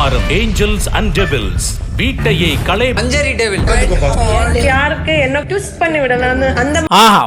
வாரம் Angeles and devil's வீட்டையே கலை மஞ்சரி devil யாருக்கு என்ன ட்விஸ்ட் பண்ணி விடலாம் அந்த ஆஹா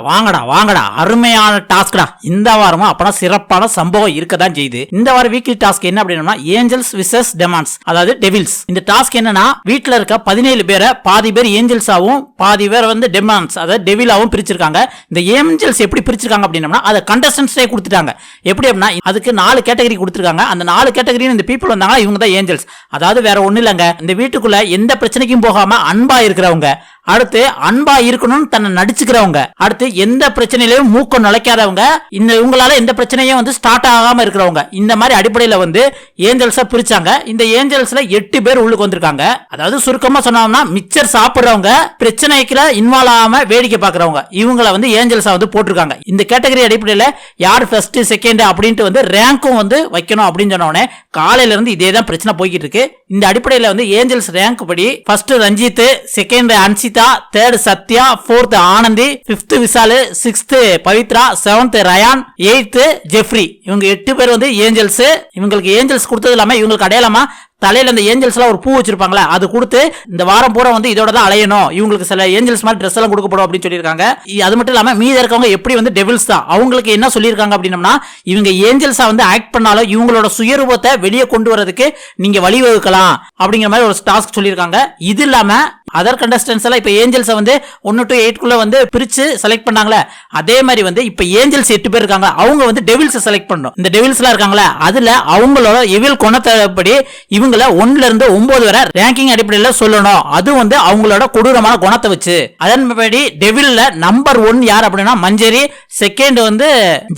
வாங்கடா அருமையான டாஸ்க்டா. இந்த வாரமும் அப்பனா சிறப்பான சம்பவம் இருக்கதான் செய்யுது. இந்த வாரம் வீக்லி டாஸ்க் என்ன அப்படின்னா ஏஞ்சல்ஸ் விசஸ் டெமான்ஸ், அதாவது டெவில்ஸ். இந்த டாஸ்க் என்னன்னா வீட்டுல இருக்க 17 பேரை பாதி பேர் ஏஞ்சல்ஸாவும் பாதி பேர் வந்து டெமான்ஸ் அதாவது டெவிலாவும் பிரிச்சிருக்காங்க. இந்த ஏஞ்சல்ஸ் எப்படி பிரிச்சிருக்காங்க அப்படின்னா அதை கண்டஸ்டன்ஸே கொடுத்துட்டாங்க. எப்படி அப்படின்னா அதுக்கு 4 கேட்டகரி கொடுத்துருக்காங்க. அந்த 4 கேட்டகரியும் இந்த பீப்புள் வந்தாங்க, இவங்க தான் ஏஞ்சல்ஸ். அதாவது வேற ஒண்ணு இல்லங்க, இந்த வீட்டுக்குள்ள எந்த பிரச்சனைக்கும் போகாம அன்பா இருக்கிறவங்க, அடுத்து அன்பா இருக்கணும்னு தன்னை நடிச்சுக்கிறவங்க, அடுத்து எந்த பிரச்சனையிலும் மூக்கம் நுழைக்காதவங்க, இந்த இவங்களால எந்த பிரச்சனையும் வந்து ஸ்டார்ட் ஆகாம இருக்கிறவங்க. இந்த மாதிரி அடிப்படையில வந்து ஏஞ்சல்ஸா பிரிச்சாங்க. இந்த ஏஞ்சல்ஸ்ல 8 பேர் உள்ளுக்கு வந்திருக்காங்க. அதாவது சுருக்கமா சொன்னோம்னா மிச்சர் சாப்பிடுறவங்க, பிரச்சனைக்குள்ள இன்வால்வ் ஆகாம வேடிக்கை பாக்குறவங்க, இவங்கள வந்து ஏஞ்சல்ஸா வந்து போட்டிருக்காங்க. இந்த கேட்டகரி அடிப்படையில யார் ஃபர்ஸ்ட் செகண்ட் அப்படின்ட்டு வந்து ரேங்கும் வந்து வைக்கணும் அப்படின்னு சொன்ன உடனே காலையில இருந்து இதே தான் பிரச்சனை போய்கிட்டு இருக்கு. இந்த அடிப்படையில வந்து ஏஞ்சல்ஸ் ரேங்க் படி first Ranjith, second Anshitha, third Sathya, fourth Anandhi, fifth Vishalu, sixth Pavithra, seventh Rayan, eighth Jeffrey. இவங்க 8 பேர் வந்து ஏஞ்சல்ஸ். இவங்களுக்கு ஏஞ்சல்ஸ் கொடுத்தது இல்லாம இவங்களுக்கு அடையாளமா தலையில இந்த ஏஞ்சல்ஸ் எல்லாம் ஒரு பூ வச்சிருப்பாங்களா, அது கொடுத்து இந்த வாரம் பூரா வந்து இதோட தான் அலையணும், இவங்களுக்கு சில ஏஞ்சல்ஸ் மாதிரி ட்ரெஸ் எல்லாம் கொடுக்கப்படும் அப்படின்னு சொல்லியிருக்காங்க. அது மட்டும் இல்லாம மீதி இருக்கவங்க எப்படி வந்து டெவில்ஸ் தான். அவங்களுக்கு என்ன சொல்லியிருக்காங்க அப்படின்னா இவங்க ஏஞ்சல்ஸா வந்து ஆக்ட் பண்ணாலும் இவங்களோட சுயரூபத்தை வெளியே கொண்டு வரதுக்கு நீங்க வழிவகுக்கலாம் அப்படிங்கிற மாதிரி ஒரு டாஸ்க் சொல்லியிருக்காங்க. இது இல்லாம அதர் கண்டஸ்டன்ஸ் எல்லாம் இப்ப ஏஞ்சல்ஸ் வந்து 1 to 8 வந்து பிரிச்சு செலக்ட் பண்ணாங்களே, அதே மாதிரி வந்து இப்ப ஏஞ்சல்ஸ் 8 பேர் இருக்காங்க, அவங்க வந்து டெவில்ஸ் செலக்ட் பண்ணணும். இந்த டெவில்ஸ் எல்லாம் இருக்காங்களா, அதுல அவங்களோட எவில் குணத்தைப்படி இவங்கள 1ல இருந்து 9 வரை ரேங்கிங் அடிப்படையில் சொல்லணும். அது வந்து அவங்களோட கொடூரமான குணத்தை வச்சு. அதன்படி டெவில்ல நம்பர் 1 யார் அப்படின்னா மஞ்சரி, செகண்ட் வந்து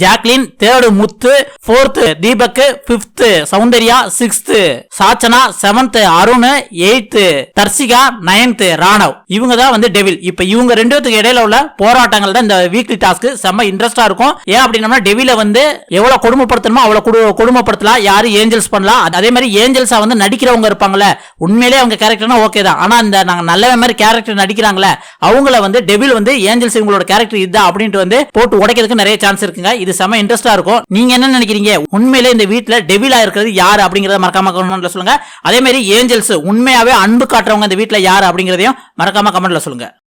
Jacqueline, third Muthu, fourth Deepak, fifth Soundarya, sixth Sachana, seventh Arun, eighth Dharshika, ninth Raanav. இவங்க தான் வந்து டெவில். இப்ப இவங்க 2 பேருக்கு இடையில உள்ள போராட்டங்கள் தான் இந்த வீக்லி டாஸ்க். செம்ம இன்ட்ரெஸ்டா இருக்கும். ஏன் அப்படின்னா டெவில வந்து எவ்வளவு கொடுமைப்படுத்தணுமோ அவ்வளவு கொடுமைப்படுத்தலாம், யாரு ஏஞ்சல்ஸ் பண்ணலாம். அதே மாதிரி ஏஞ்சல்ஸா வந்து நடிக்கிறவங்க இருப்பாங்களே, உண்மையிலே அவங்க கேரக்டர்னா ஓகே தான். ஆனா இந்த நாங்க நல்ல மாதிரி கேரக்டர் நடிக்கிறாங்களே, அவங்கள வந்து டெவில் வந்து ஏஞ்சல்ஸ் இவங்களோட கேரக்டர் இதுதான் அப்படின்ட்டு வந்து போட்டு உடைக்கிறதுக்கு நிறைய சான்ஸ் இருக்குங்க. இது செம்ம இன்ட்ரெஸ்டா இருக்கும். நீங்க என்ன நினைக்கிறீங்க? உண்மையிலே இந்த வீட்டுல டெவிலா இருக்கிறது யாரு அப்படிங்கறத மறக்காம கமெண்ட்ல சொல்லுங்க. அதே மாதிரி ஏஞ்சல்ஸ் உண்மையாவே அன்பு காட்டுறவங்க இந்த வீட்டுல யாரு அப்படிங்கறதையும் மறக்காம கமெண்ட்ல சொல்லுங்க.